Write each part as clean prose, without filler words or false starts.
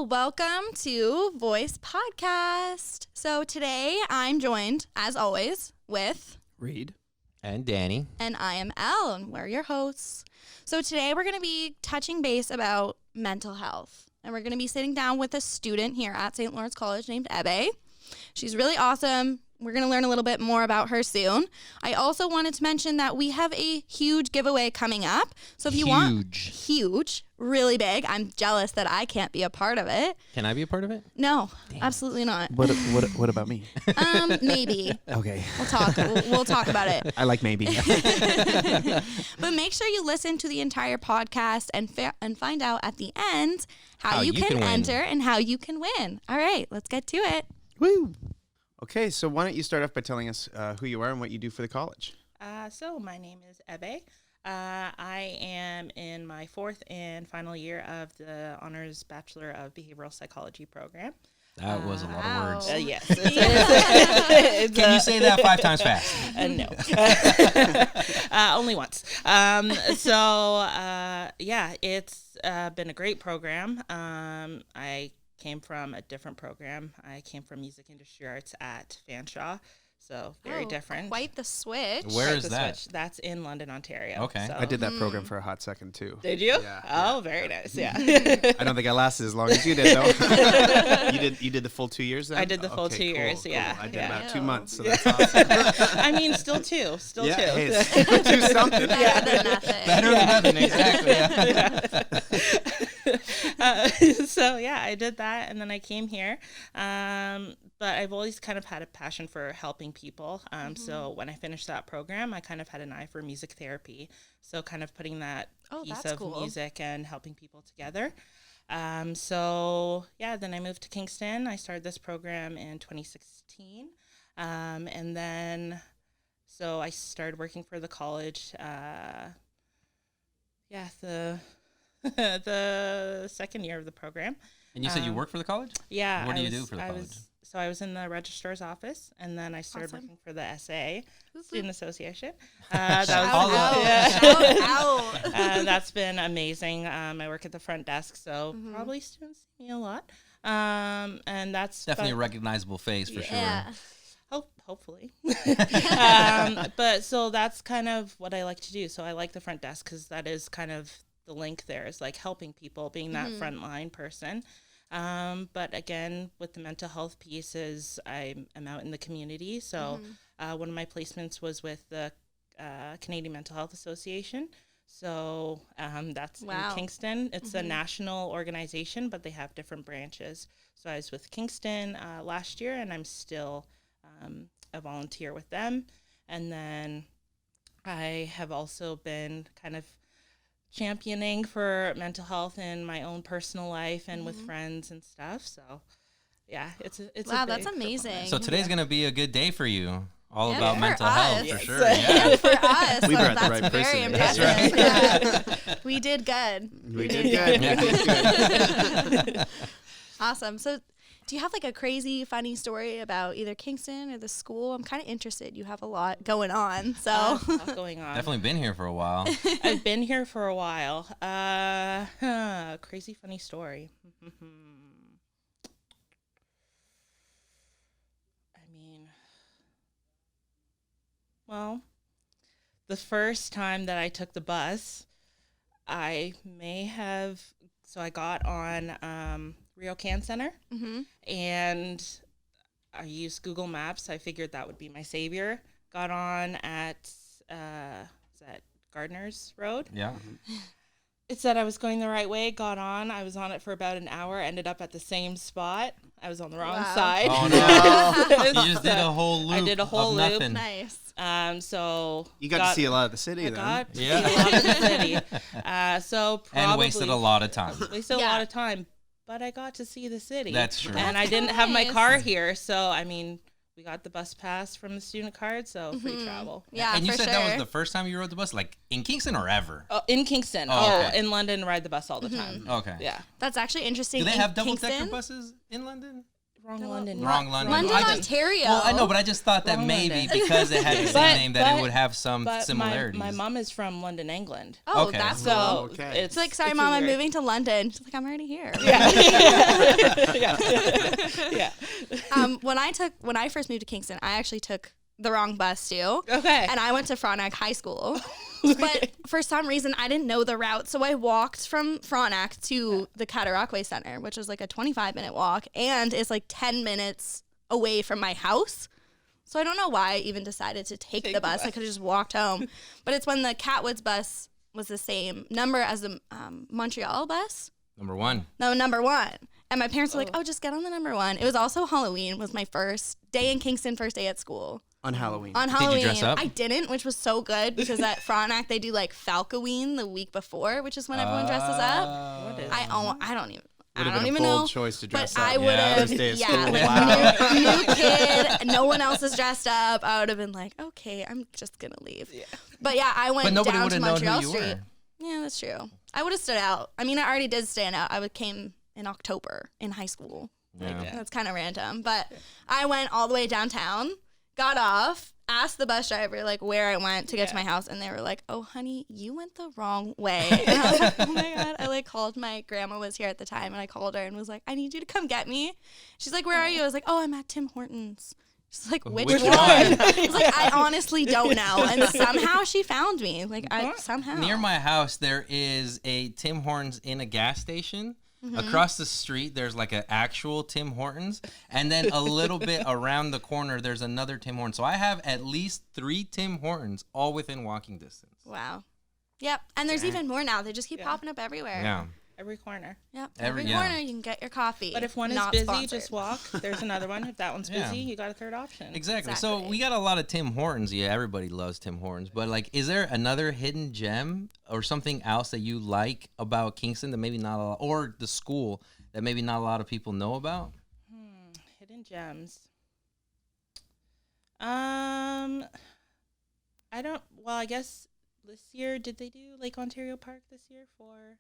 welcome to Voice Podcast. So today I'm joined, as always, with Reed and Danny. And I am Elle, and we're your hosts. So today we're going to be touching base about mental health. And we're going to be sitting down with a student here at St. Lawrence College named Ebehi. She's really awesome. We're going to learn a little bit more about her soon. I also wanted to mention that we have a huge giveaway coming up. So if you want huge, really big, I'm jealous that I can't be a part of it. Can I be a part of it? No, absolutely not. What about me? Maybe. Okay. We'll talk about it. I like maybe. But make sure you listen to the entire podcast and find out at the end how you can enter and how you can win. All right, let's get to it. Woo! Okay, so why don't you start off by telling us who you are and what you do for the college? So my name is Ebehi. I am in my fourth and final year of the Honors Bachelor of Behavioral Psychology program. That was a lot of words. Yes. Can you say that 5 times fast? No. Only once. It's been a great program. I came from a different program. I came from music industry arts at Fanshawe, so very different. Quite the switch. Where is that? Switch. That's in London, Ontario. Okay. So. I did that program for a hot second too. Did you? Yeah. Oh, very nice. Yeah. I don't think I lasted as long as you did though. You did the full 2 years then? I did the full 2 years. Cool. Yeah. I did yeah. about 2 months, so that's awesome. I mean, still two. Yeah, two. hey, it's do something. Better than nothing. Better than nothing, exactly. So yeah, I did that, and then I came here. But I've always kind of had a passion for helping people. So when I finished that program, I kind of had an eye for music therapy. So kind of putting that piece of music and helping people together. Then I moved to Kingston. I started this program in 2016. And then, so I started working for the college. The second year of the program. And you said you work for the college? Yeah. What do you do for the college? I was in the registrar's office, and then I started working for the SA, Student Association. That's been amazing. I work at the front desk, so probably students see me a lot. And that's definitely a recognizable face for sure. Yeah. Hopefully. But so that's kind of what I like to do. So I like the front desk because that is kind of the link there, is like helping people, being that frontline person. But again, with the mental health pieces, I'm out in the community. So one of my placements was with the Canadian Mental Health Association. So that's in Kingston. It's a national organization, but they have different branches. So I was with Kingston last year, and I'm still a volunteer with them. And then I have also been kind of championing for mental health in my own personal life and with friends and stuff. So yeah, it's that's amazing. So today's going to be a good day for you. All about mental us. health, Yes. for sure. Yeah. And for us. We brought the That's right very person. impressive. That's Yeah. We did good. We did good. We did good. Awesome. So do you have like a crazy funny story about either Kingston or the school? I'm kind of interested. You have a lot going on. So stuff going on. Definitely been here for a while. I've been here for a while. Crazy funny story. Well, the first time that I took the bus, I got on Rio Can Center, and I used Google Maps. I figured that would be my savior. Got on at, is that Gardner's Road? Yeah. It said I was going the right way, got on. I was on it for about an hour, ended up at the same spot. I was on the wrong side. Oh, no. You just did a whole loop. I did a whole loop. Nothing. nice. So You got to see a lot of the city then. got to see a lot of the city. So probably And wasted a lot of time. Wasted a lot of time, but I got to see the city. That's true. And I didn't have my car here, so I mean, we got the bus pass from the student card, so free travel. Yeah, And you for said sure. that was the first time you rode the bus, like in Kingston or ever? Oh, in Kingston. Oh, okay. In London, ride the bus all the time. Okay. Yeah. That's actually interesting. Do they In have double-decker Kingston? buses in London? Wrong London. Wrong London. London, I just- Ontario. Well, I know, but I just thought that Wrong maybe London. because it had the same name that it would have some But similarities. my mom is from London, England. Oh, Okay. that's So cool. Okay. it's It's like, sorry, it's Mom, I'm weird. moving to London. She's like, I'm already here. Yeah. yeah. When I first moved to Kingston, I actually took the wrong bus too. Okay. And I went to Frontenac High School. But for some reason, I didn't know the route. So I walked from Frontenac to the Cataraqui Center, which is like a 25-minute walk. And it's like 10 minutes away from my house. So I don't know why I even decided to take the bus. I could have just walked home. But it's when the Catwoods bus was the same number as the Montreal bus. Number 1. No, number 1. And my parents were like, oh, just get on the number 1. It was also Halloween was my first day in Kingston, first day at school. On Halloween. On you Halloween, dress up? I didn't, which was so good because at Frontenac they do like Falcoween the week before, which is when everyone dresses up. What is I don't even. Would I have don't been a even bold know. choice to dress But up. I would have, First day of yeah, school. like Wow. new kid, no one else is dressed up. I would have been like, okay, I'm just gonna leave. Yeah. But yeah, I went But nobody down would to have known Montreal who you Street. were. Yeah, that's true. I would have stood out. I mean, I already did stand out. Came in October in high school. Yeah. That's kind of random. But I went all the way downtown, got off, asked the bus driver like where I went to get to my house, and they were like, "Oh, honey, you went the wrong way." And I was like, "Oh my god!" I like called my grandma was here at the time, and I called her and was like, "I need you to come get me." She's like, "Where are you?" I was like, "Oh, I'm at Tim Hortons." She's like, "Which Which one?" one? I was like, "I honestly don't know." And somehow she found me. Like somehow Near my house, there is a Tim Hortons in a gas station. Mm-hmm. Across the street, there's like an actual Tim Hortons. And then a little bit around the corner, there's another Tim Hortons. So I have at least 3 Tim Hortons all within walking distance. Wow. Yep. And there's even more now. They just keep popping up everywhere. Yeah. Every corner. Yep. Every- Every yeah. corner you can get your coffee. But if one is Not busy, sponsored. just walk. There's another one. If that one's Yeah. busy, you got a third option. Exactly. So Exactly. we got a lot of Tim Hortons. Yeah, everybody loves Tim Hortons. But like, is there another hidden gem or something else that you like about Kingston that maybe not a lot, or the school that maybe not a lot of people know about? Hidden gems. I don't. Well, I guess this year did they do Lake Ontario Park this year for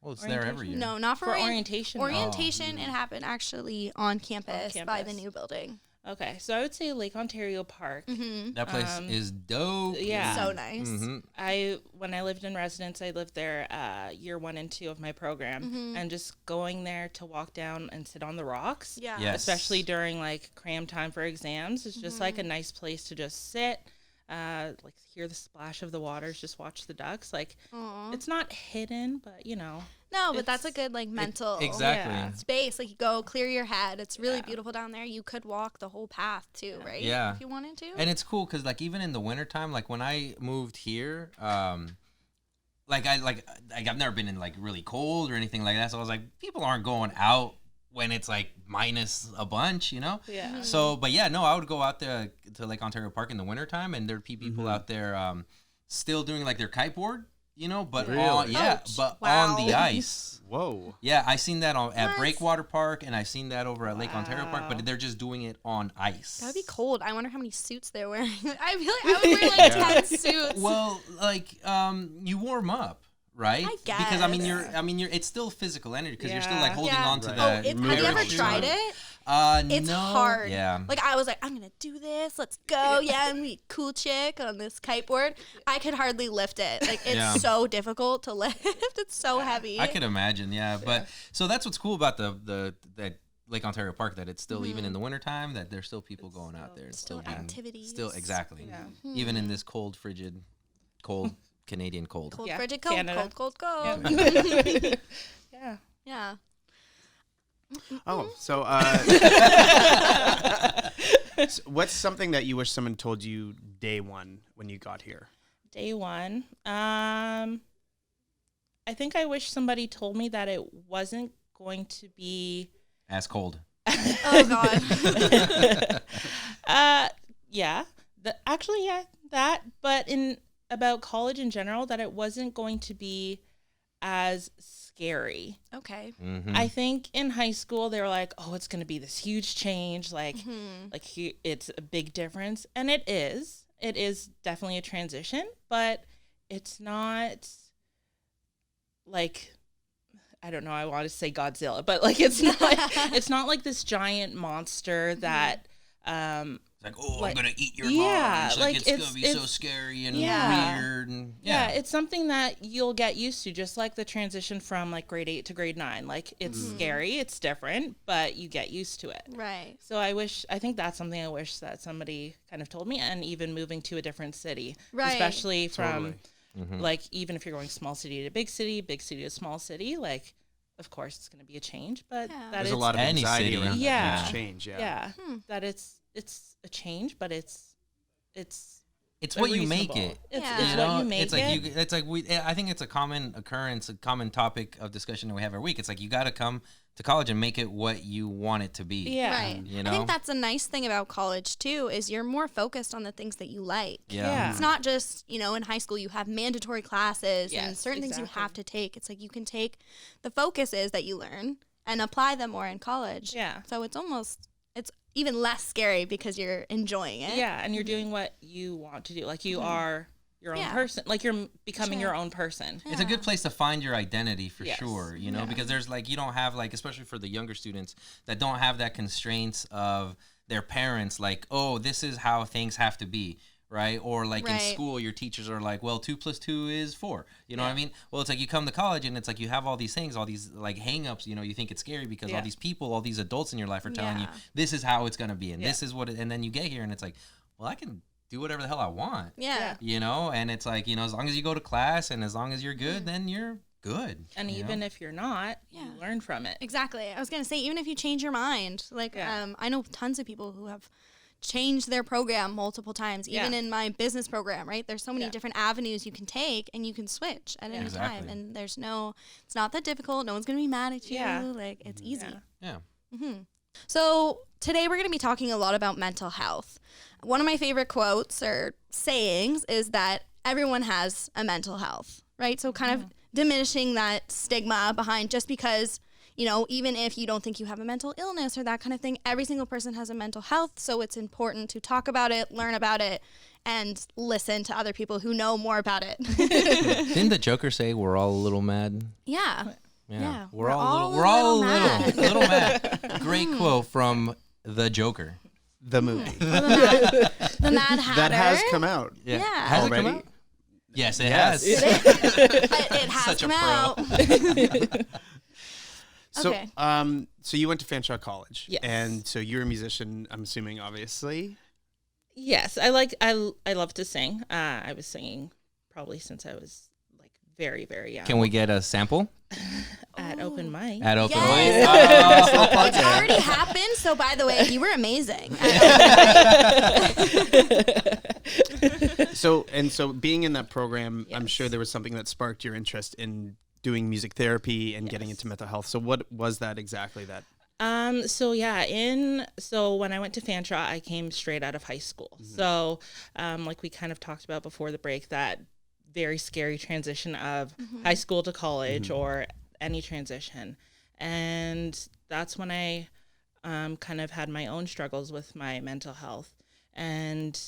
Well, it's there every Orientation? year. No, not for, for orientation? Orientation, it happened actually on campus, by the campus. new building. Okay, so I would say Lake Ontario Park. Mm-hmm. That place is dope. yeah. So nice. Mhm. When I lived in residence, I lived there year 1 and 2 of my program, and just going there to walk down and sit on the rocks. Yeah. Yes. Especially during like cram time for exams, it's just like a nice place to just sit, like hear the splash of the waters, just watch the ducks. Like Aw. it's not hidden, but you know. No, but that's a It's- good like mental Exactly. Yeah. space. Like you go clear your head. It's really beautiful down there. You could walk the whole path too, right? Yeah. If you wanted to. And it's cool because like even in the wintertime, like when I moved here, I've never been in like really cold or anything like that. So I was like, people aren't going out when it's like minus a bunch, you know? Yeah. So, but yeah, no, I would go out there to Lake Ontario Park in the wintertime and there'd be people out there still doing like their kiteboard, you know, but Really? on, yeah, Ouch. but Wow. on the ice. Whoa. Yeah, I seen that at What? Breakwater Park and I seen that over at Lake Ontario Park, Wow. but they're just doing it on ice. That would be cold. I wonder how many suits they're wearing. I feel like I would wear like 10 suits. Well, like you warm up, right? I Because I mean guess. it's still physical energy because you're still Yeah. like holding Yeah. on to Right. the. Oh, have you ever parachute. tried it? It's no. hard. Yeah. Like I was like, I'm gonna do this. Let's go. Yeah, I'm a cool chick on this kiteboard. I could hardly lift it. Like it's Yeah. so difficult to lift. It's so heavy. I could imagine, yeah. But so that's what's cool about the that Lake Ontario Park, that it's still even in the wintertime, that there's still people going out there. It's Still being- activities. Still exactly. Yeah. Even in this cold, frigid, cold Canadian cold. Cold, Yeah, frigid, cold, Canada. cold. Yeah. Yeah. Oh, so, so what's something that you wish someone told you day one when you got here? Day 1. I think I wish somebody told me that it wasn't going to be As cold. Oh God. yeah. That, but in about college in general, that it wasn't going to be as scary. Okay. Mm-hmm. I think in high school they were like, "Oh, it's going to be this huge change, Mm-hmm. it's a big difference," and it is. It is definitely a transition, but it's not like I don't know, I want to say Godzilla, but like it's not like this giant monster that Like, oh, like, I'm gonna eat your yeah, lunch. Like, it's gonna be so scary and weird. And yeah, it's something that you'll get used to, just like the transition from like grade 8 to grade 9. Like it's scary, it's different, but you get used to it. Right. So I think that's something I wish that somebody kind of told me, and even moving to a different city, Right. especially from Totally. like, even if you're going small city to big city to small city, like, of course it's going to be a change, but Yeah. that There's it's a lot of any anxiety city. around Yeah. that change. Yeah. that it's a change, but it's what you make reasonable. it. It's, Yeah. it's You what know, you make it's like it. it's like I think it's a common occurrence, a common topic of discussion that we have every week. It's like you got to come to college and make it what you want it to be. Yeah. Right. You I know? think that's a nice thing about college too, is you're more focused on the things that you like. Yeah. It's not just, in high school you have mandatory classes and Yes, certain things you exactly. have to take. It's like you can take the focuses that you learn and apply them more in college. Yeah. So it's even less scary because you're enjoying it. Yeah, and you're doing what you want to do. Like you are your own Yeah. person. Like you're becoming Sure. your own person. It's a good place to find your identity for Yes. sure, because there's like, you don't have like, especially for the younger students that don't have that constraints of their parents, like, oh, this is how things have to be, right? Or like in Right. school, your teachers are like, well, 2 + 2 is 4. You know what I mean? Well, it's like you come to college and it's like you have all these things, all these like hang-ups, you think it's scary because all Yeah. these people, all these adults in your life are telling you Yeah. this is how it's going to be and Yeah. this is what and then you get here and it's like, well, I can do whatever the hell I want. Yeah. And it's like, as long as you go to class and as long as you're good, then you're good. And even if you're not, Yeah. you learn from it. Exactly. I was going to say, even if you change your mind, like, Yeah. I know tons of people who have changed their program multiple times, even Yeah. in my business program, right? There's so many Yeah. different avenues you can take and you can switch at any time. Exactly. And it's not that difficult. No one's going to be mad at you. Yeah. Like, it's easy. Yeah. Yeah. So today we're going to be talking a lot about mental health. One of my favorite quotes or sayings is that everyone has a mental health, right? So kind of diminishing that stigma behind just because, even if you don't think you have a mental illness or that kind of thing, every single person has a mental health. So it's important to talk about it, learn about it, and listen to other people who know more about it. Didn't the Joker say we're all a little mad? Yeah. Yeah, We're all a little mad. Great quote from the Joker. The movie The Mad Hatter. that has come out. Yeah. Has it Already? come out? Yes, it Yes. has. It has Such a come pro. out. So, Okay. so you went to Fanshawe College, Yes. and so you're a musician. I'm assuming, obviously. Yes, I love to sing. I was singing probably since I was like very, very young. Can we get a sample At open mic. at open Yes. mic? It's already happened. So, by the way, you were amazing. So being in that program, I'm Yes. sure there was something that sparked your interest in doing music therapy and getting into mental health. So what was that exactly? That So when I went to Fanshawe, I came straight out of high school. So like we kind of talked about before the break, that very scary transition of high school to college or any transition. And that's when I kind of had my own struggles with my mental health. And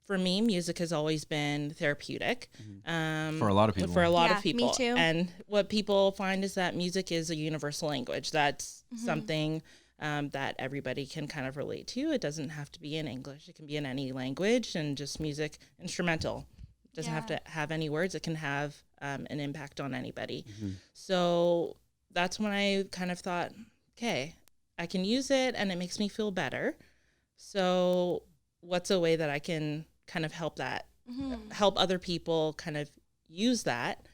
for me, music has always been therapeutic. For a lot of people. For a lot Yeah, of me people. too. And what people find is that music is a universal language. That's something that everybody can kind of relate to. It doesn't have to be in English. It can be in any language, and just music, instrumental. It doesn't have to have any words. It can have an impact on anybody. So that's when I kind of thought, okay, I can use it and it makes me feel better. So what's a way that I can kind of help other people kind of use that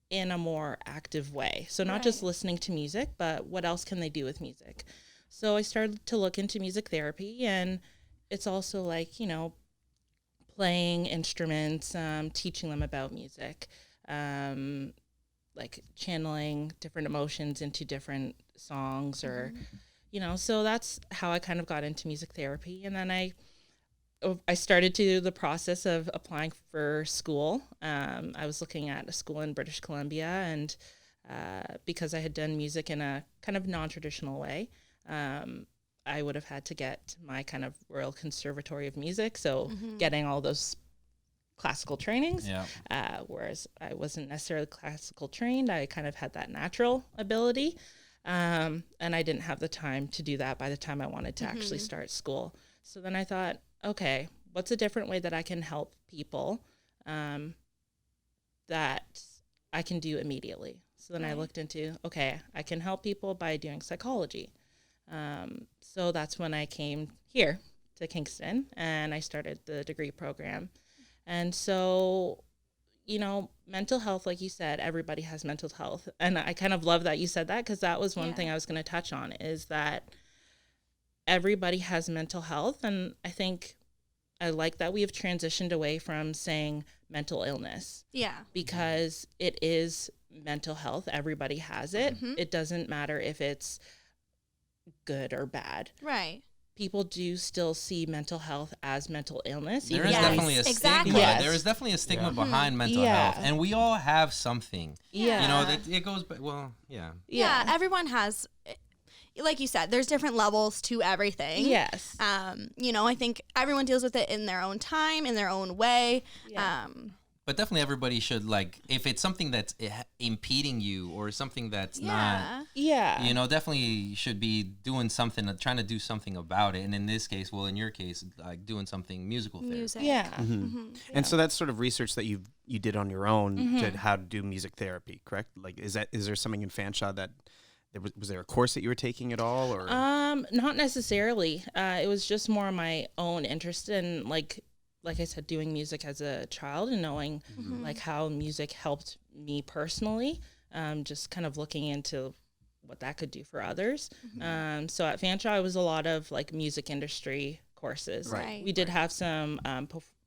in a more active way. So not just listening to music, but what else can they do with music? So I started to look into music therapy, and it's also like, playing instruments, teaching them about music, like channeling different emotions into different songs or, so that's how I kind of got into music therapy. And then I started to do the process of applying for school. I was looking at a school in British Columbia, and because I had done music in a kind of non-traditional way, I would have had to get my kind of Royal Conservatory of Music. So getting all those classical trainings. Yeah. Whereas I wasn't necessarily classical trained. I kind of had that natural ability. And I didn't have the time to do that by the time I wanted to actually start school. So then I thought, okay, what's a different way that I can help people that I can do immediately? So then I looked into, okay, I can help people by doing psychology. So that's when I came here to Kingston and I started the degree program. And so, you know, mental health, like you said, everybody has mental health. And I kind of love that you said that, because that was one thing I was going to touch on, is that everybody has mental health. And I think I like that we have transitioned away from saying mental illness. Yeah. Because it is mental health. Everybody has it. It doesn't matter if it's good or bad. Right. People do still see mental health as mental illness. There is Yes, definitely a exactly. stigma. Yes. There is definitely a stigma Yeah. behind mental Yeah. health, and we all have something. Yeah. You know, that it goes. Well, yeah. Yeah. Everyone has, like you said, there's different levels to everything. Yes. You know, I think everyone deals with it in their own time, in their own way. Yeah. But definitely everybody should, like, if it's something that's impeding you or something that's not, Yeah. you know, definitely should be doing something, trying to do something about it. And in this case, well, in your case, like doing something musical therapy. Music. Yeah. And so that's sort of research that you did on your own to how to do music therapy, correct? Like, is there something in Fanshawe that was there a course that you were taking at all, or? Not necessarily. It was just more my own interest in, like I said, doing music as a child and knowing like how music helped me personally. Just kind of looking into what that could do for others. So at Fanshawe, it was a lot of like music industry courses. Right. We did have some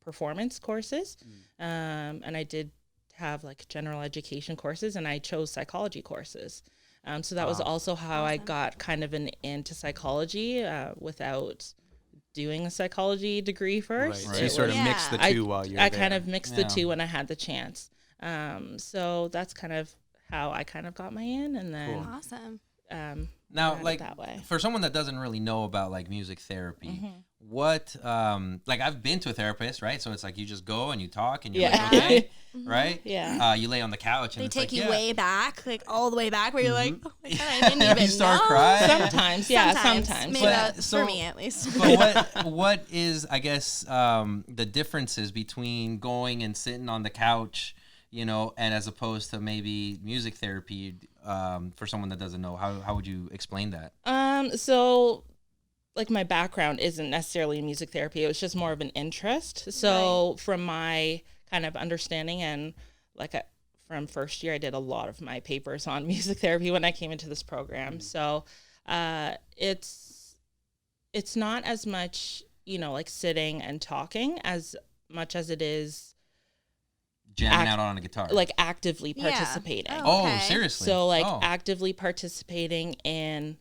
performance courses, and I did have like general education courses, and I chose psychology courses. So that was also how I got kind of into psychology without doing a psychology degree first. Right. So you sort of mixed the two while you're I there. kind of mixed the two when I had the chance. So that's kind of how I kind of got my in, and then Awesome. Now, got it like, that way. for someone that doesn't really know about like music therapy, what, like, I've been to a therapist, right? So it's like you just go and you talk and you're Yeah. like, okay, right? Yeah. You lay on the couch and They it's take like, you yeah. way back, like all the way back, where you're like, oh my God, I didn't even You start know. crying. Sometimes, yeah, sometimes. Maybe But- that's so- for me at least. But what is, I guess, the differences between going and sitting on the couch, you know, and as opposed to maybe music therapy, for someone that doesn't know? How would you explain that? So like my background isn't necessarily in music therapy. It was just more of an interest. So from my kind of understanding and from first year, I did a lot of my papers on music therapy when I came into this program. So it's not as much, you know, like sitting and talking as much as it is Jamming out on a guitar. like actively Yeah. participating. Oh, Okay. seriously? So like Oh. actively participating in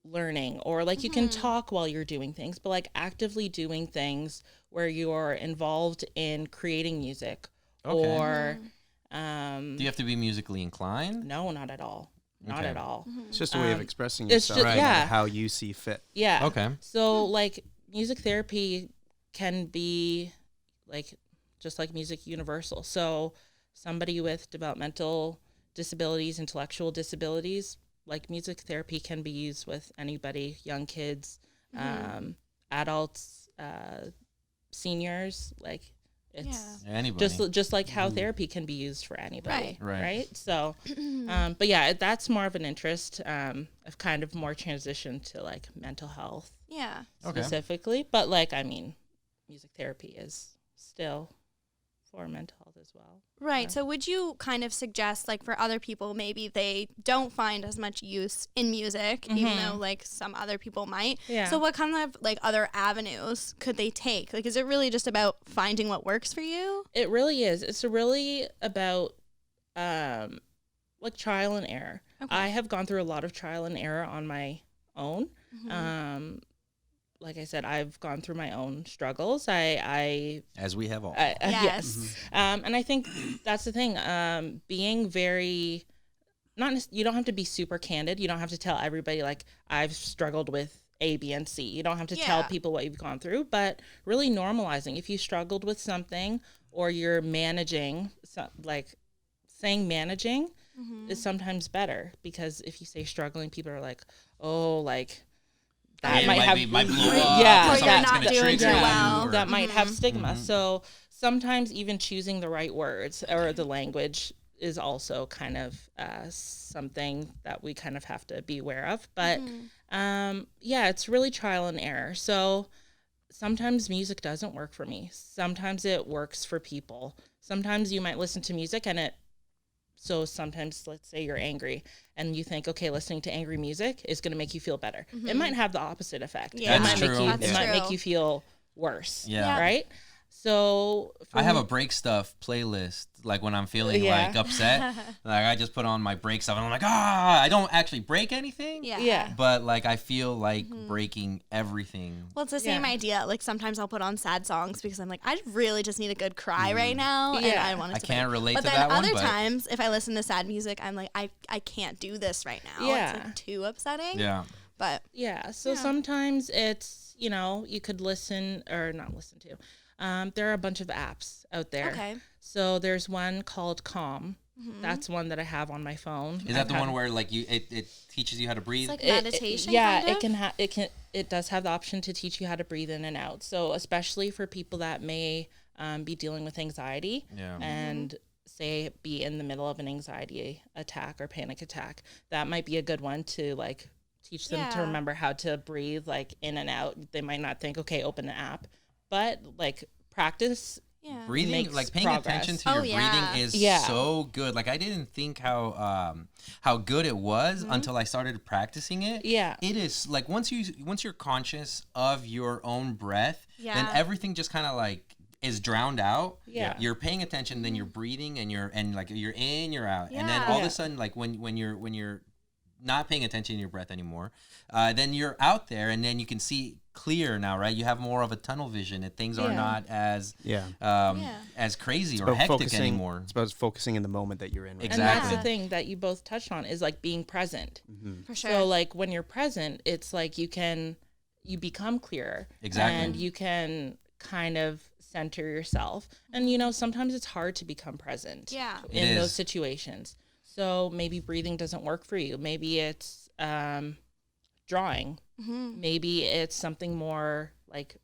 learning, or like you can talk while you're doing things, but like actively doing things where you're involved in creating music Okay. or Do you have to be musically inclined? no, not at all. Not Okay. at all. It's just a way of expressing it's yourself, just- and yeah. how you see fit. Yeah. Okay. So like music therapy can be like just like music universal. So somebody with developmental disabilities, intellectual disabilities, like music therapy can be used with anybody, young kids, adults, seniors, like it's Anybody. just like how therapy can be used for anybody. Right. Right. So, but yeah, that's more of an interest. I've kind of more transitioned to like mental health Yeah. Okay. specifically, but like, I mean, music therapy is still for mental health as well. Right. So would you kind of suggest, like, for other people, maybe they don't find as much use in music, even though like some other people might. Yeah. So what kind of like other avenues could they take? Like, is it really just about finding what works for you? It really is. It's really about like trial and error. Okay. I have gone through a lot of trial and error on my own. Like I said, I've gone through my own struggles. As we have all. Yes. And I think that's the thing. Being very, you don't have to be super candid. You don't have to tell everybody like I've struggled with A, B, and C. You don't have to tell Yeah. people what you've gone through, but really normalizing if you struggled with something or you're managing, like saying managing is sometimes better, because if you say struggling, people are like, oh, like that might have might blow up, yeah, or you're something's not gonna doing trigger too you, well. or- that might have stigma. So sometimes even choosing the right words or the language is also kind of something that we kind of have to be aware of. But yeah, it's really trial and error. So sometimes music doesn't work for me. Sometimes it works for people. Sometimes you might listen to music and so sometimes, let's say you're angry and you think, okay, listening to angry music is going to make you feel better. It might have the opposite effect. Yeah. It might That's make true. you, That's it might true. make you feel worse. Yeah. Right? So I have a break stuff playlist. Like when I'm feeling like upset, like I just put on my break stuff and I'm like, I don't actually break anything. Yeah. But like I feel like breaking everything. Well, it's the same Yeah. idea. Like sometimes I'll put on sad songs because I'm like, I really just need a good cry right now, and Yeah. I want it I to can't break. relate But to then that one, other but- times, if I listen to sad music, I'm like, I can't do this right now. Yeah. It's like too upsetting. Yeah. But Yeah. So Yeah. sometimes it's, you could listen or not listen to. There are a bunch of apps out there. okay. So there's one called Calm. That's one that I have on my phone. Is that the one where like it teaches you how to breathe? It's like meditation. yeah, kind of? it does have the option to teach you how to breathe in and out. So especially for people that may be dealing with anxiety Yeah. and say be in the middle of an anxiety attack or panic attack, that might be a good one to like teach them to Yeah. remember how to breathe like in and out. They might not think, okay, open the app, but like practice. Yeah. Breathing, makes like paying progress. attention to Oh, your yeah. breathing is Yeah. so good. Like I didn't think how good it was until I started practicing it. Yeah. It is like once you're conscious of your own breath, then Yeah. everything just kind of like is drowned out. Yeah. You're paying attention, then you're breathing and you're in, you're out. And then Yeah. all of Yeah. a sudden like when you're not paying attention to your breath anymore, then you're out there and then you can see clear now, right? You have more of a tunnel vision and things are Yeah. not as Yeah. as crazy or About hectic focusing anymore. It's about focusing in the moment that you're in. Right? And that's Exactly. the thing that you both touched on is like being present. For sure. So like when you're present, it's like you become clearer. Exactly. And you can kind of center yourself. And sometimes it's hard to become present. Yeah. It In those is. situations. So maybe breathing doesn't work for you. Maybe it's drawing. Maybe it's something more like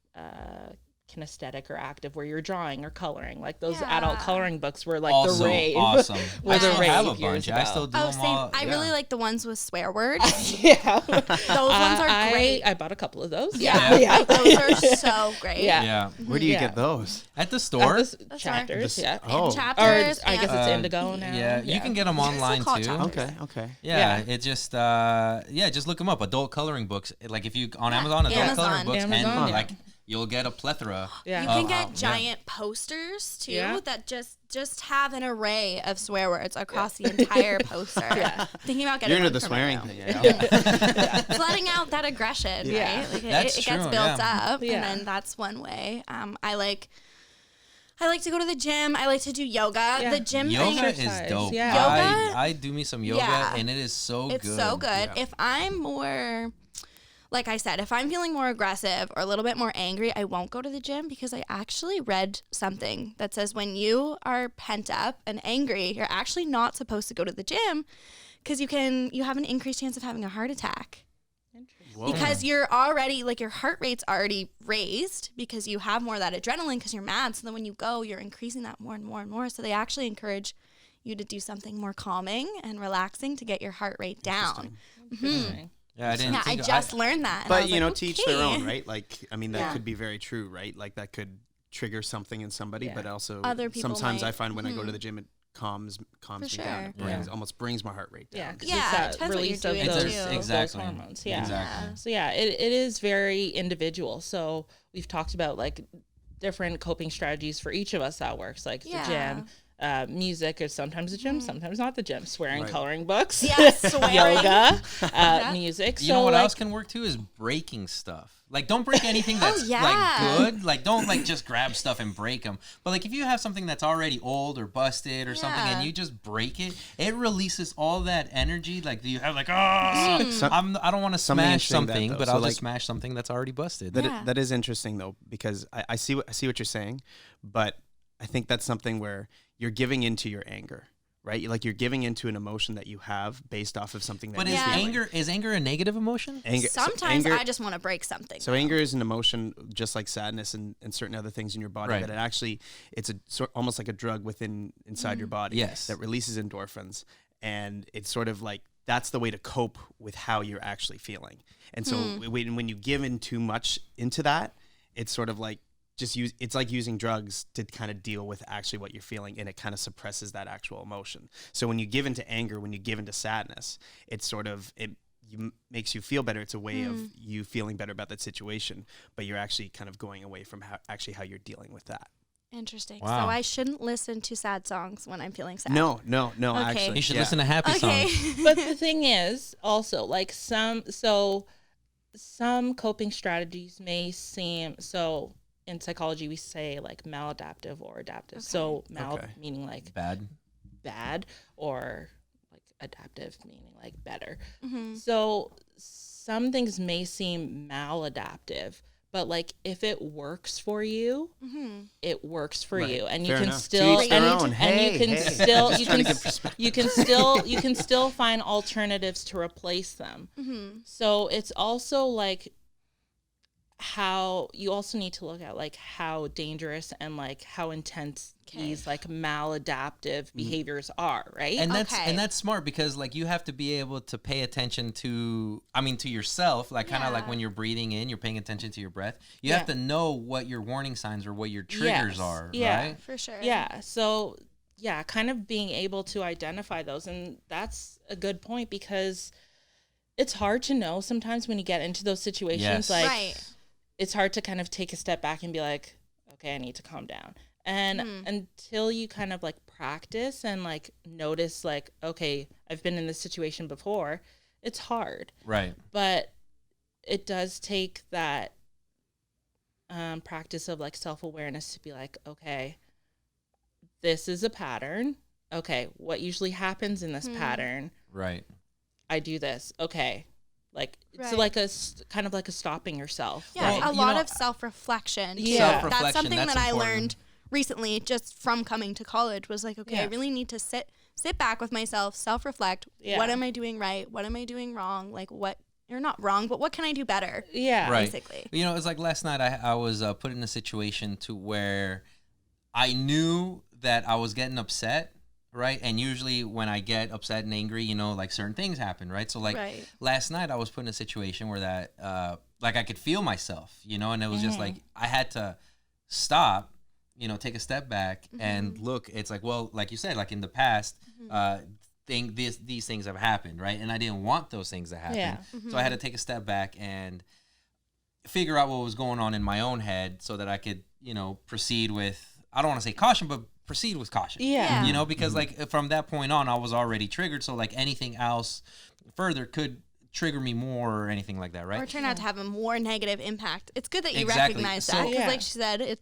kinesthetic or active where you're drawing or coloring. Like those adult Yeah. coloring books were like Also the rave. awesome. Were I the still have a rave years bunch. I ago. still do Oh, them same. all. I yeah. really like the ones with swear words. Yeah. Those ones are great. I bought a couple of those. Yeah. Yeah. Those are so great. Yeah. Yeah. Where do you Yeah. get those? At the store. Chapters. The- Yeah. Oh. Or Chapters. I guess and- it's Indigo now. Yeah, you can get them online called too. chapters. Okay. Yeah, Yeah. it just just look them up. Adult coloring books. Like if you on Amazon, adult Amazon. coloring books, Amazon, and yeah. like you'll get a plethora. Yeah. You of- can get yeah. giant posters too Yeah. that just have an array of swear words across the entire poster. Thinking about getting You're into one the for swearing my room. thing. Yeah. It's letting out that aggression, Yeah. right? Like That's it gets true, built yeah. up, Yeah. and then that's one way. I like to go to the gym. I like to do yoga. Yeah. The gym Yoga thing. is Exercise, dope. yeah. Yoga? I do me some yoga, Yeah. and it is so It's good. so good. Yeah. If I'm more, like I said, if I'm feeling more aggressive or a little bit more angry, I won't go to the gym because I actually read something that says when you are pent up and angry, you're actually not supposed to go to the gym because you have an increased chance of having a heart attack. Whoa. Because you're already, like, your heart rate's already raised because you have more of that adrenaline because you're mad. So then when you go, you're increasing that more and more and more. So they actually encourage you to do something more calming and relaxing to get your heart rate down. Interesting. Yeah, I didn't. Yeah, I think just learned that. and I But was you know, like, to each their okay. own, right? Like, I mean, that Yeah. could be very true, right? Like that could trigger something in somebody, Yeah. but also Other people sometimes might. I find when I go to the gym, it calms me sure. down. It Yeah. almost brings my heart rate Yeah, down. 'cause Yeah, it's it that depends what you're release of doing, those, too. Exactly. those hormones. Yeah. Exactly. So yeah, it is very individual. So we've talked about like different coping strategies for each of us that works, like Yeah. the gym. Music is sometimes the gym, sometimes not the gym. Swearing, Right. coloring books, Yeah, swearing. yoga, music. You So know what like, else can work too is breaking stuff. Like don't break anything that's yeah. like good. Like don't like just grab stuff and break them. But like if you have something that's already old or busted or something Yeah. and you just break it, it releases all that energy. Like you have like I don't want to Something smash interesting that, something, though. but So, I'll like- just smash something that's already busted. That Yeah. that is interesting though, because I see what you're saying, but I think that's something where you're giving into your anger, right? Like you're giving into an emotion that you have based off of something that. But you're feeling. is anger a negative emotion? Sometimes I just want to break something. So anger is an emotion, just like sadness and certain other things in your body. Right. That it's almost like a drug inside your body. Yes. That releases endorphins, and it's sort of like that's the way to cope with how you're actually feeling. And so when you give in too much into that, it's sort of like it's like using drugs to kind of deal with actually what you're feeling, and it kind of suppresses that actual emotion. So when you give into anger, when you give into sadness, it's sort of makes you feel better. It's a way of you feeling better about that situation, but you're actually kind of going away from how you're dealing with that. Interesting. Wow. So I shouldn't listen to sad songs when I'm feeling sad. No, Okay. actually. You should listen to happy songs. But the thing is also like some coping strategies may seem so. In psychology, we say like maladaptive or adaptive. Okay. So meaning like Bad. or like adaptive meaning like better. Mm-hmm. So some things may seem maladaptive, but like if it works for you, it works for you, and you Fair can enough. still To each their own. and you can Hey. still Just you trying to can give perspective. you can still find alternatives to replace them. So it's also like how you also need to look at like how dangerous and like how intense these like maladaptive behaviors are, right? And Okay. that's smart, because like you have to be able to pay attention to yourself, like kind of like Yeah. when you're breathing in, you're paying attention to your breath. You have to know what your warning signs or what your triggers Yes. are, Yeah. right? For sure. Yeah. So yeah, kind of being able to identify those, and that's a good point, because it's hard to know sometimes when you get into those situations. Yes. Like Right. it's hard to kind of take a step back and be like, okay, I need to calm down. And until you kind of like practice and like notice like, okay, I've been in this situation before, it's hard. Right. But it does take that practice of like self-awareness to be like, okay, this is a pattern. Okay, what usually happens in this pattern? Right. I do this. Okay. Like it's Right. like kind of like a stopping yourself. Yeah, Well, a you lot know, of self-reflection. too. Yeah. Self-reflection, That's something that's that I important. learned recently just from coming to college was like, okay, I Yeah. really need to sit back with myself, self-reflect. Yeah. What am I doing right? What am I doing wrong? Like what, or not wrong, but what can I do better? Yeah. Right. Basically. You know, it's like last night I was put in a situation to where I knew that I was getting upset, right? And usually when I get upset and angry, you know, like certain things happen, right? So like Right. last night I was put in a situation where that like I could feel myself, you know, and it was just like I had to stop, you know, take a step back and look. It's like, well, like you said, like in the past, these things have happened, right? And I didn't want those things to happen. Yeah. So I had to take a step back and figure out what was going on in my own head so that I could, you know, proceed with, I don't want to say caution, but proceed with caution. Yeah. You know, because like from that point on, I was already triggered. So like anything else further could trigger me more or anything like that, Or right? turn out to have a more negative impact. It's good that you Exactly. recognize So- that. Because Yeah. like she said,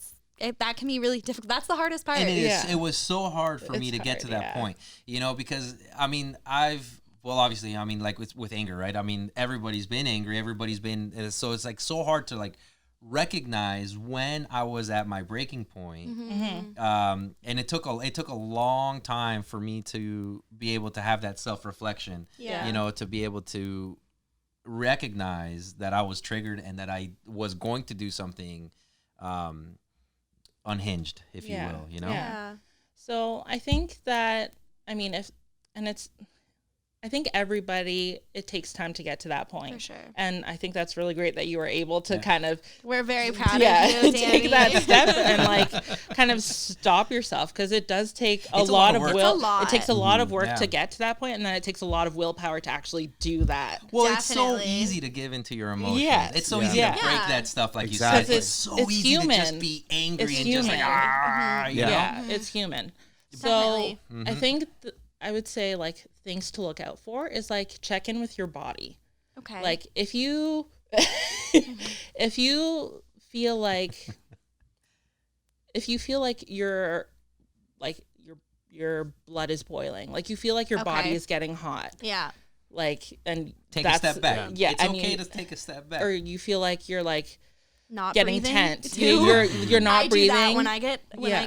that can be really difficult. That's the hardest part. And Yeah. it was so hard for me It's to get to hard, that yeah. point, you know, because I mean, obviously, I mean, like with anger, right? I mean, everybody's been angry. Everybody's been, so it's like so hard to like recognize when I was at my breaking point. And it took a long time for me to be able to have that self-reflection, Yeah. you know, to be able to recognize that I was triggered and that I was going to do something unhinged, if Yeah. you will, you know? Yeah. So I think that, I mean, I think everybody, it takes time to get to that point. For sure. And I think that's really great that you were able to kind of, We're very proud of you, Danny. take that step and like kind of stop yourself, because it does take a It's a lot lot of of work. will. It's a lot. It takes a lot of work Yeah. to get to that point, and then it takes a lot of willpower to actually do that. Well, it's so Definitely. easy to give into your emotions. Yes. It's so Yeah. easy Yeah. to break Yeah. that stuff, like Exactly. you said. It's It's- so it's easy to just human. be angry It's and just like, human. you know? Yeah, it's human. So Definitely. I think I would say like things to look out for is like check in with your body. Okay. Like if you feel like your blood is boiling, like you feel like your body Okay. is getting hot, yeah. like, and Take a that's, step back. Yeah, It's I okay mean, to take a step back. or you feel like you're like not getting breathing tense. too. You're not I breathing. do that when I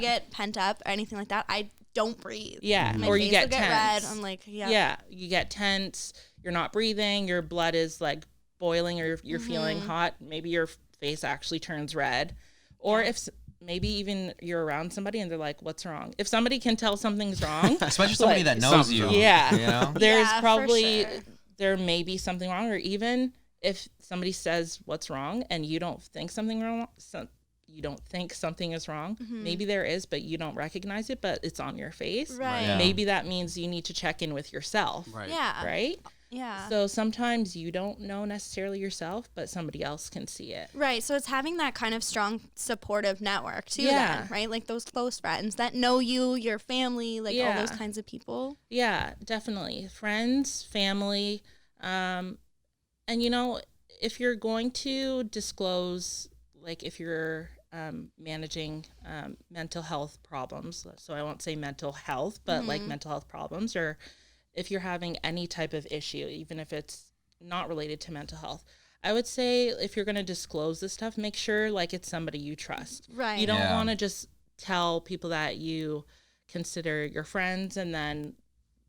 get pent up or anything like that. I don't breathe. Yeah, My or face you get will tense. red. I'm like, Yeah, you get tense. You're not breathing. Your blood is like boiling, or you're feeling hot. Maybe your face actually turns red, or if maybe even you're around somebody and they're like, "What's wrong?" If somebody can tell something's wrong, especially somebody that knows you. Yeah, you know? there's Yeah, for probably sure. there may be something wrong, or even if somebody says what's wrong and you don't think something wrong, you don't think something is wrong. Maybe there is, but you don't recognize it, but it's on your face. Right. Yeah. Maybe that means you need to check in with yourself. Right. Yeah. Right? Yeah. So sometimes you don't know necessarily yourself, but somebody else can see it. Right. So it's having that kind of strong supportive network too, Yeah. then, right? Like those close friends that know you, your family, like all those Yeah. kinds of people. Yeah, definitely. Friends, family. And, you know, if you're going to disclose, like if you're managing mental health problems, so I won't say mental health, but like mental health problems, or if you're having any type of issue, even if it's not related to mental health, I would say if you're going to disclose this stuff, make sure like it's somebody you trust. Right. You don't Yeah. want to just tell people that you consider your friends and then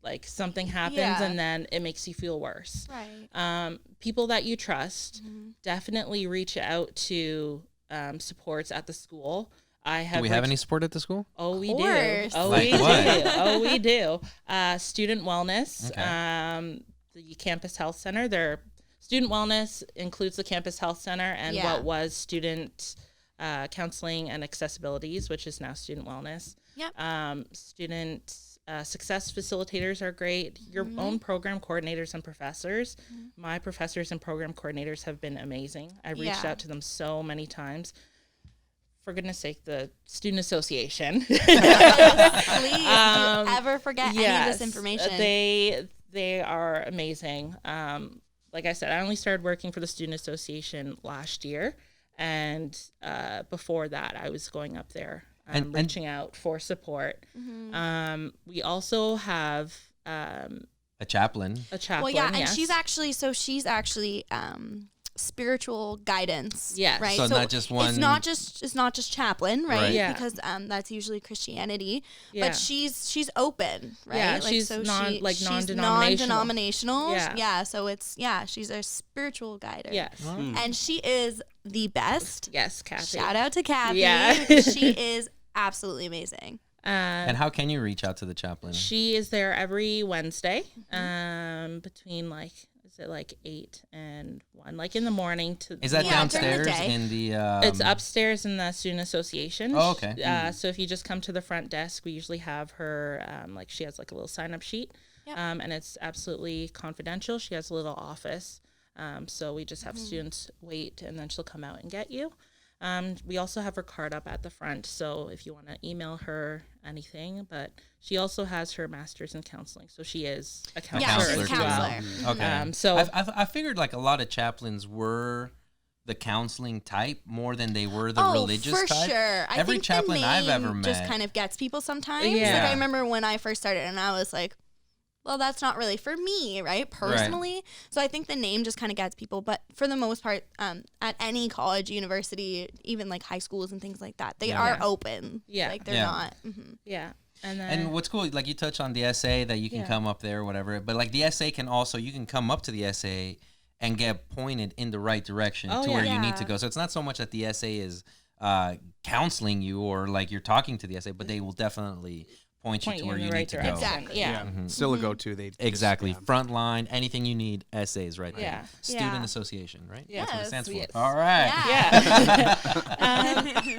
like something happens Yeah. and then it makes you feel worse. Right. People that you trust, definitely reach out to supports at the school. I have Do we have any support at the school? Oh, we do. course. Oh, Like we what? do. Oh, we do. Student wellness, Okay. the campus health center. Their student wellness includes the campus health center and Yeah. what was student counseling and accessibilities, which is now student wellness. Yep. Student success facilitators are great. Your own program coordinators and professors. My professors and program coordinators have been amazing. I reached Yeah. out to them so many times. For goodness sake, the student association. Please, if you ever forget any of Yes, this information. They are amazing. Like I said, I only started working for the student association last year, and before that, I was going up there And- reaching out for support. We also have A chaplain. a chaplain. well, yeah, and yes. she's actually spiritual guidance. Yes. Right. So not just one- It's not just chaplain, right? Right. Yeah. Because that's usually Christianity. Yeah. But she's open, right? Yeah, Like, she's so she's non-denominational. non-denominational. Yeah. Yeah. So she's a spiritual guider. Yes. And she is the best. Yes, Kathy. Shout out to Kathy. Yeah. She is absolutely amazing. And how can you reach out to the chaplain? She is there every Wednesday, between like, is it like 8 and 1, like in the morning to. Is that Yeah, during the downstairs day. in the? It's upstairs in the student association. Oh, okay. So if you just come to the front desk, we usually have her, like she has like a little sign-up sheet, Yep. and it's absolutely confidential. She has a little office, so we just have students wait, and then she'll come out and get you. We also have her card up at the front, so if you want to email her anything, but she also has her master's in counseling, so she is a counselor. Yeah, she's a Counselor too. counselor. Okay. So I figured like a lot of chaplains were the counseling type more than they were the Oh, religious for type. sure. I Every think chaplain the I've ever name met just kind of gets people sometimes. Yeah. Like I remember when I first started, and I was like, "Well, that's not really for me, right? Personally." So I think the name just kind of gets people. But for the most part, at any college, university, even like high schools and things like that, they Yeah. are Yeah. open. Yeah. Like they're Yeah. not. Mhm. yeah, and then And what's cool, like you touched on the essay that you can Yeah. come up there or whatever, but like the essay can also, you can come up to the essay and get pointed in the right direction Oh, to yeah. where you need to Yeah. go. So it's not so much that the essay is counseling you or like you're talking to the essay, but they will definitely point you point to you where in you the need right to direction. go. Exactly. Yeah. Still a go-to. They Exactly. Yeah. Frontline, anything you need, essays right there. Yeah. Student Yeah. Association, right? Yes, That's what it stands for. yes. All right. Yeah.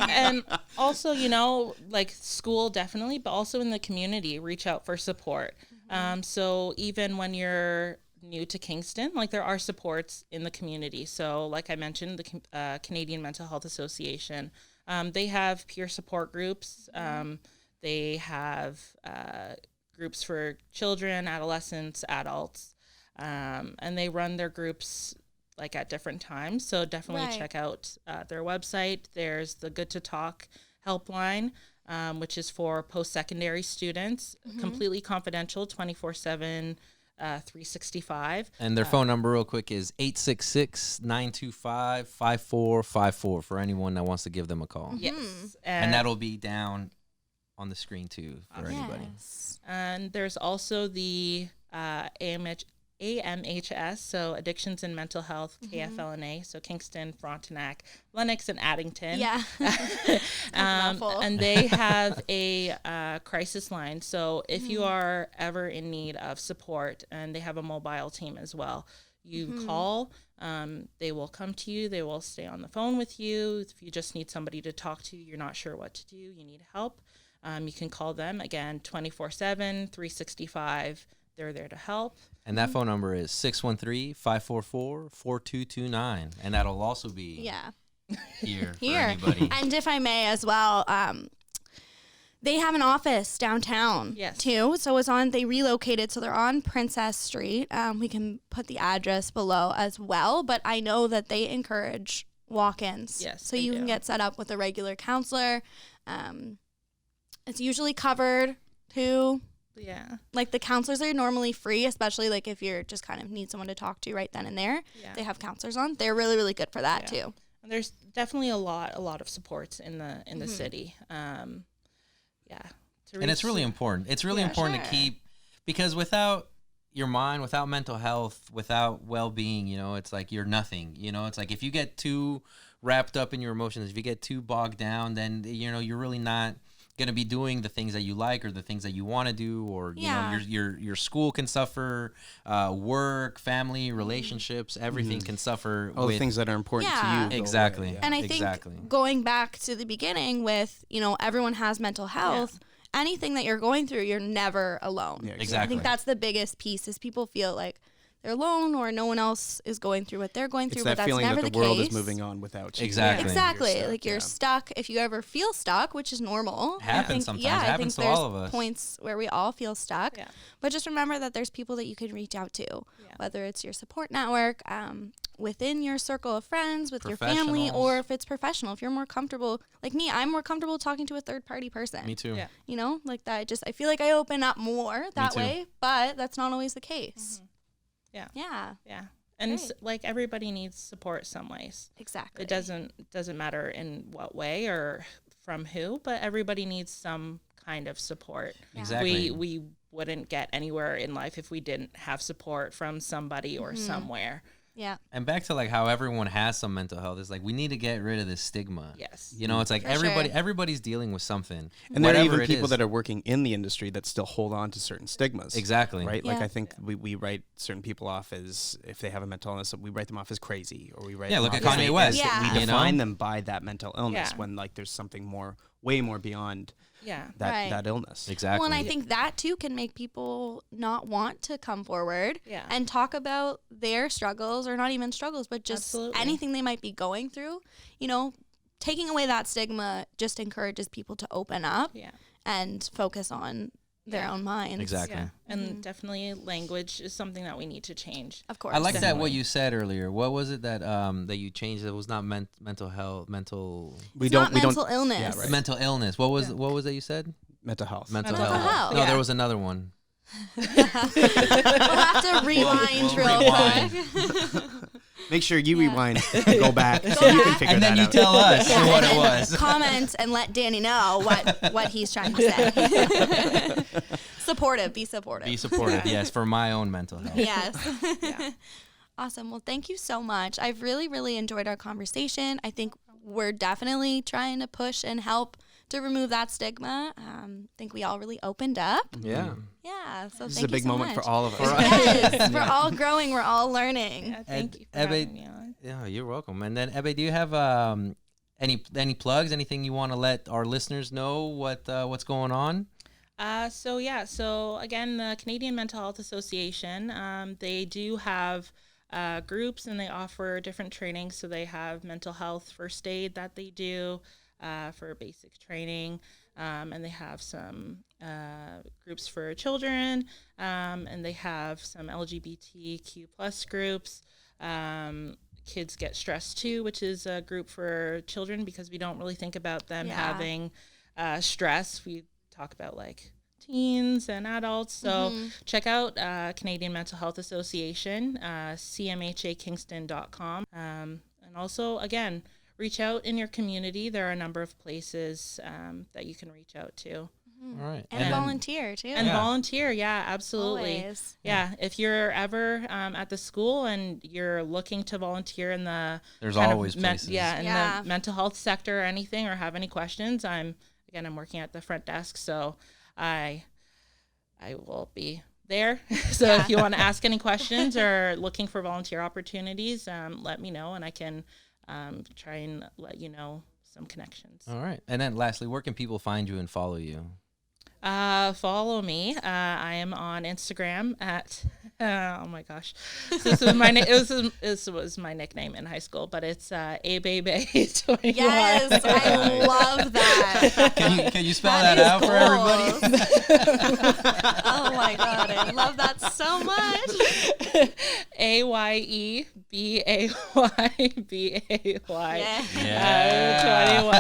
And also, you know, like school definitely, but also in the community, reach out for support. So even when you're new to Kingston, like there are supports in the community. So like I mentioned, the Canadian Mental Health Association, they have peer support groups. They have groups for children, adolescents, adults, and they run their groups like at different times. So definitely Right. check out their website. There's the Good to Talk helpline, which is for post-secondary students, completely confidential, 24/7 365. And their phone number real quick is 866-925-5454 for anyone that wants to give them a call. Yes. And that'll be down on the screen too for anybody. Yes. And there's also the AMHS, so Addictions and Mental Health, KFLNA, so Kingston, Frontenac, Lennox, and Addington. Yeah. And they have a crisis line. So if you are ever in need of support, and they have a mobile team as well, you call, they will come to you, they will stay on the phone with you. If you just need somebody to talk to, you're not sure what to do, you need help, you can call them, again, 24/7, 365. They're there to help. And that phone number is 613-544-4229. And that'll also be here for anybody. And if I may as well, they have an office downtown too. So they relocated. So they're on Princess Street. We can put the address below as well. But I know that they encourage walk-ins. Yes, so you can get set up with a regular counselor. It's usually covered too. Yeah. Like the counselors are normally free, especially like if you're just kind of need someone to talk to right then and there. Yeah. They have counselors on. They're really, really good for that too. And there's definitely a lot of supports in the city. And it's really important. It's really important to keep, because without your mind, without mental health, without well-being, it's like you're nothing. It's like if you get too wrapped up in your emotions, if you get too bogged down, then you're really not going to be doing the things that you like or the things that you want to do, or your school can suffer, work, family, relationships, everything can suffer. All the things that are important to you. Exactly. Away, And I think going back to the beginning with, everyone has mental health, anything that you're going through, you're never alone. Yeah, exactly. I think that's the biggest piece is people feel like they're alone or no one else is going through what they're going through, it's that but that's feeling never that the world case. is moving on without you. Exactly. Exactly. You're stuck. If you ever feel stuck, which is normal. Happens sometimes. Yeah, Happens to all of us. Points where we all feel stuck. Yeah. But just remember that there's people that you can reach out to, whether it's your support network, within your circle of friends, with your family, or if it's professional. If you're more comfortable, like me, I'm more comfortable talking to a third-party person. Me too. Yeah. Like that. I feel like I open up more that way, but that's not always the case. Yeah. Yeah. Yeah. And like everybody needs support some ways. Exactly. It doesn't matter in what way or from who, but everybody needs some kind of support. Exactly. We wouldn't get anywhere in life if we didn't have support from somebody or somewhere. Yeah. And back to like how everyone has some mental health, it's like we need to get rid of this stigma. Yes. It's like For everybody's dealing with something. And there are Whatever even it people is. that are working in the industry that still hold on to certain stigmas. Exactly. Right? Yeah. Like I think we write certain people off as, if they have a mental illness, we write them off as crazy, or we write Yeah, them look off at as Kanye West. Yeah. We You know? define them by that mental illness Yeah. when like there's something way more beyond Yeah. that illness. Exactly. Well, and I think that too can make people not want to come forward and talk about their struggles, or not even struggles, but just anything they might be going through. Taking away that stigma just encourages people to open up and focus on their own minds. Exactly. Yeah. And definitely language is something that we need to change. Of course. I like that Definitely. what you said earlier. What was it that that you changed? It was not mental health, It's not mental illness. Yeah, right. mental illness. What was that you said? Mental health. Mental Mental health. health. No, Yeah. there was another one. We'll have to rewind We'll real rewind. quick. Make sure you rewind and go back so you can figure And then that you out. tell us Yeah, what and it then was. Comment and let Danny know what he's trying to say. Supportive. Be supportive. Be supportive, yes, for my own mental health. Yes. Awesome. Well, thank you so much. I've really, really enjoyed our conversation. I think we're definitely trying to push and help to remove that stigma. I think we all really opened up. Yeah. Yeah. So This is thank a big you so moment much. for all of us. Yes. We're all growing. We're all learning. Yeah, thank you for Ebe- having me on. Yeah, you're welcome. And then, Ebe, do you have any plugs? Anything you want to let our listeners know what's going on? So again, the Canadian Mental Health Association, they do have groups, and they offer different trainings. So they have mental health first aid that they do for basic training, and they have some groups for children, and they have some LGBTQ plus groups. Kids Get Stressed Too, which is a group for children, because we don't really think about them having stress. We talk about like teens and adults. So check out Canadian Mental Health Association, cmhakingston.com. And also, again, reach out in your community. There are a number of places that you can reach out to. All right. And volunteer too. And volunteer, yeah, absolutely. Always. Yeah, if you're ever at the school and you're looking to volunteer in the There's kind of always places. the mental health sector or anything, or have any questions, I'm working at the front desk, so I will be there. So if you want to ask any questions or looking for volunteer opportunities, let me know, and I can try and let you know some connections. All right. And then lastly, where can people find you and follow you? Follow me. I am on Instagram at oh my gosh, this was my this was my nickname in high school, but it's Ebehi 21. Yes, I love that. Can you spell that out for everybody? Oh my god, I love that so much. AYEBAYBAY. Yeah. 21.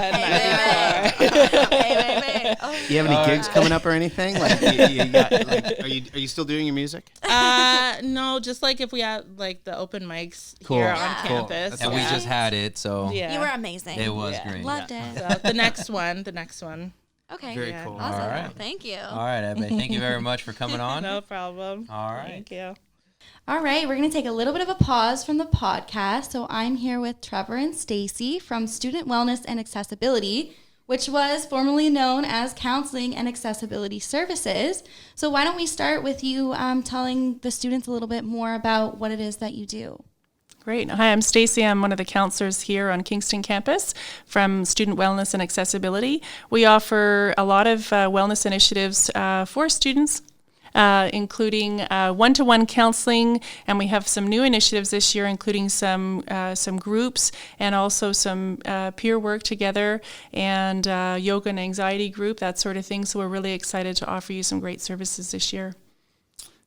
Hey. Oh. You have any gigs coming up or anything? Like, are you still doing your music? No, just like if we have like the open mics Cool. here Yeah. on Cool. campus. That's And we just had it, so yeah. You were amazing. it was Yeah. great. Loved it. So the next one. Okay. Very Yeah. cool. Awesome. All right. Thank you. All right, Ebbe. Thank you very much for coming on. No problem. All right. Thank you. All right, we're going to take a little bit of a pause from the podcast. So I'm here with Trevor and Stacy from Student Wellness and Accessibility, which was formerly known as Counseling and Accessibility Services. So why don't we start with you telling the students a little bit more about what it is that you do? Great. Hi, I'm Stacy. I'm one of the counselors here on Kingston campus from Student Wellness and Accessibility. We offer a lot of wellness initiatives for students, including one-to-one counseling, and we have some new initiatives this year, including some groups and also some peer work together and yoga and anxiety group, that sort of thing. So we're really excited to offer you some great services this year.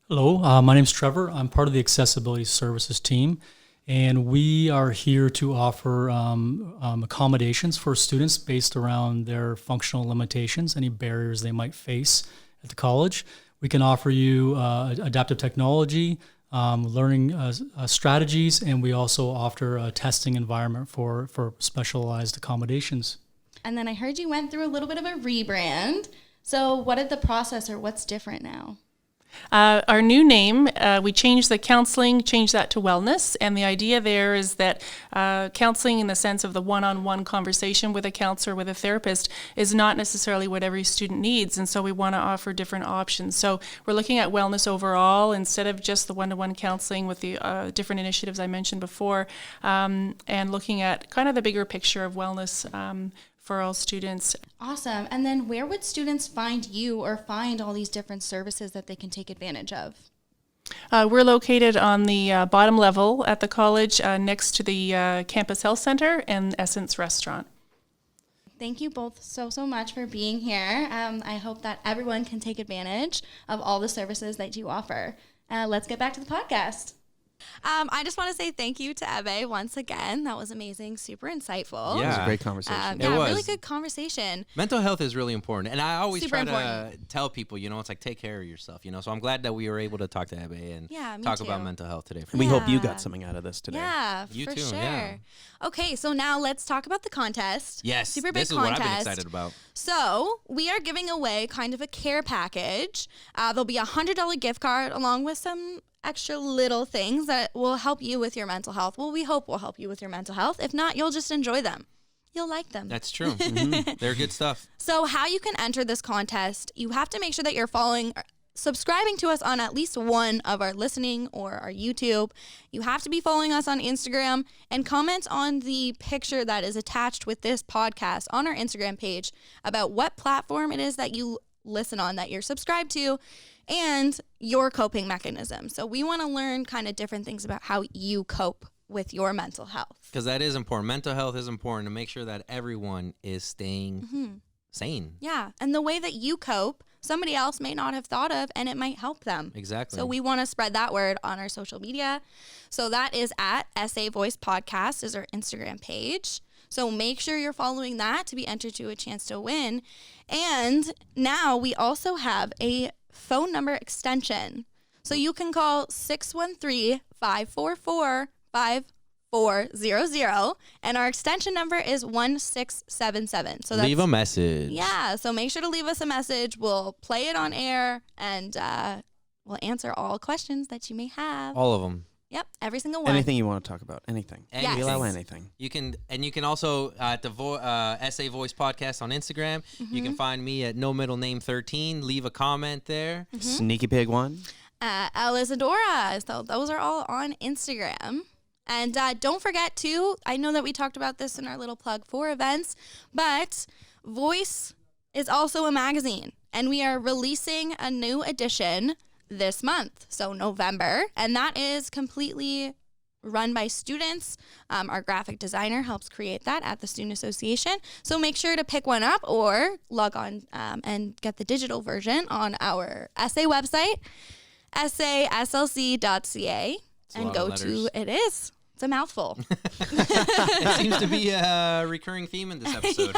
Hello, my name is Trevor. I'm part of the Accessibility Services team, and we are here to offer accommodations for students based around their functional limitations, any barriers they might face at the college. We can offer you adaptive technology, learning strategies, and we also offer a testing environment for specialized accommodations. And then I heard you went through a little bit of a rebrand. So what did the process, or what's different now? Our new name, we changed the counseling, changed that to wellness. And the idea there is that counseling in the sense of the one-on-one conversation with a counselor, with a therapist, is not necessarily what every student needs. And so we want to offer different options. So we're looking at wellness overall instead of just the one-to-one counseling with the different initiatives I mentioned before, and looking at kind of the bigger picture of wellness for all students. Awesome. And then where would students find you or find all these different services that they can take advantage of? We're located on the bottom level at the college next to the Campus Health Center and Essence Restaurant. Thank you both so much for being here. I hope that everyone can take advantage of all the services that you offer. Let's get back to the podcast. I just want to say thank you to Ebehi once again. That was amazing, super insightful. It was Yeah. a great conversation. It was. Really good conversation. Mental health is really important. And I always Super try important. to tell people, it's like, take care of yourself, So I'm glad that we were able to talk to Ebbe and Yeah, me talk too. about mental health today. We hope you Yeah. got something out of this today. Yeah, You for too, sure. yeah. Okay, so now let's talk about the contest. Yes, Super big this is contest. what I've been excited about. So we are giving away kind of a care package. There'll be a $100 gift card along with some extra little things that will help you with your mental health. Well, we hope will help you with your mental health. If not, you'll just enjoy them. You'll like them. That's true. They're good stuff. So how you can enter this contest, you have to make sure that you're subscribing to us on at least one of our listening or our YouTube. You have to be following us on Instagram and comment on the picture that is attached with this podcast on our Instagram page about what platform it is that you listen on, that you're subscribed to, and your coping mechanism. So we want to learn kind of different things about how you cope with your mental health. Because that is important. Mental health is important to make sure that everyone is staying sane. Yeah, and the way that you cope, somebody else may not have thought of, and it might help them. Exactly. So we want to spread that word on our social media. So that is at SA Voice Podcast is our Instagram page. So make sure you're following that to be entered to a chance to win. And now we also have a phone number extension. So you can call 613-544-5400, and our extension number is 1677. So Leave a message. Yeah, so make sure to leave us a message. We'll play it on air, and we'll answer all questions that you may have. All of them. Yep, every single one. Anything you want to talk about. Anything. Yes. We allow anything. You can also at the SA Voice Podcast on Instagram. You can find me at No Middle Name 13. Leave a comment there. Sneaky Pig 1. Elizadora. So those are all on Instagram. And don't forget to, I know that we talked about this in our little plug for events, but Voice is also a magazine, and we are releasing a new edition this month, so November, and that is completely run by students. Our graphic designer helps create that at the Student Association, so make sure to pick one up or log on and get the digital version on our SA website, saslc.ca, and go to, it's a mouthful. It seems to be a recurring theme in this episode.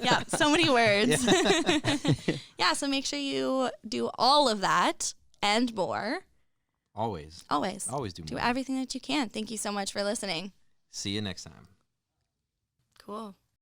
Yeah, so many words. Yeah, so make sure you do all of that and more. Always do do more. everything that you can. Thank you so much for listening. See you next time. Cool.